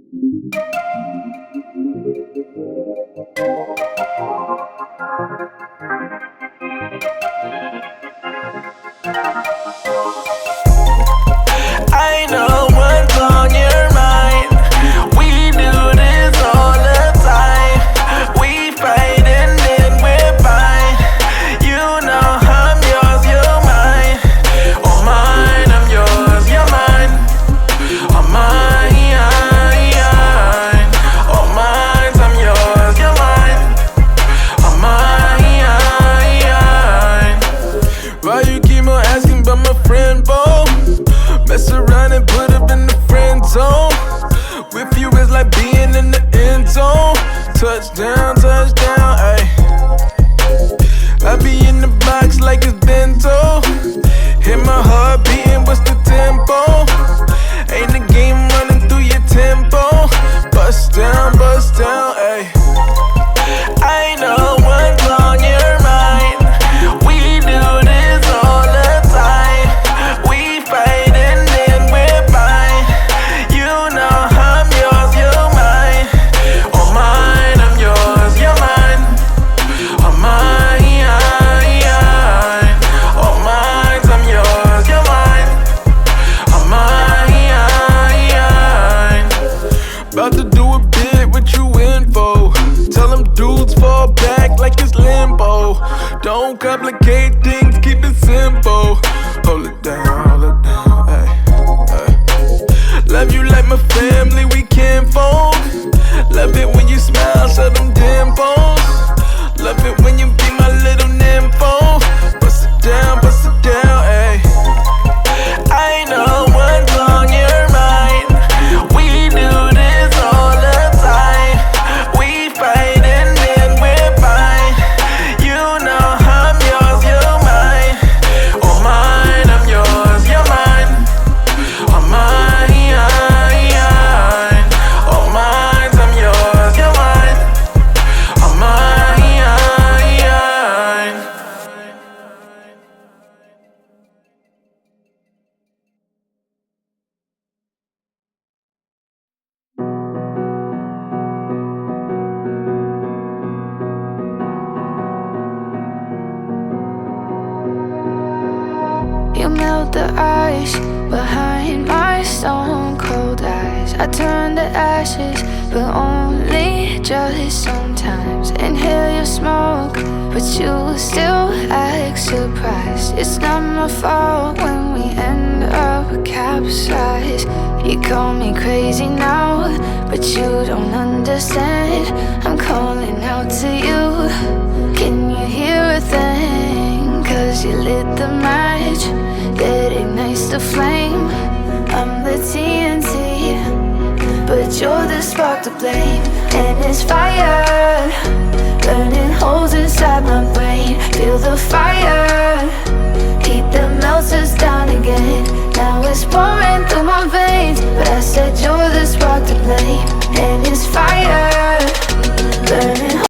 I know what's on your mind. We do this all the time. We fight and then we're fine. You know I'm yours, you're mine. Oh mine, I'm yours, you're mine. Oh mine, oh mine, I'm yours, you're mine. Oh mine. Why you keep on asking about my friend, Bo? Mess around and put up in the friend zone. With you it's like being in the end zone. Touchdown, touchdown, ayy. I be in the box like it's bento. Hit my heart beating, what's the tempo? Ain't the game running through your tempo. Bust down, ayy. I know what's on your mind. We do this all the time. We fight and then we're fine. You know I'm yours, you're mine. Oh mine, I'm yours, you're mine. Oh mine, oh mine, I'm yours, you're mine. Oh mine. About to do a bit, what you in for? Tell them dudes fall back like it's limbo. Don't complicate things, keep it simple. Hold it down, ay, ay. Love you like my family, we can't fold. Love it when you smile, show them dimples. Love it when you be my little nympho. Bust it down, ay. I know what's on your mind. We do this all the time. We fight and then we're fine. You know I'm yours, you're mine. Oh mine, I'm yours, you're mine. Oh mine, oh mine, I'm yours, you're mine. Oh mine. You melt the ice behind my stone cold eyes. I turn to ashes, but only just sometimes. Inhale your smoke, but you still act surprised. It's not my fault when we end up capsized. You call me crazy now, but you don't understand. I'm calling out to you. Can you hear a thing? 'Cause you lit the match that ignites the flame. I'm the TNT, but you're the spark to blame. And it's fire, burning holes inside my brain. Feel the fire,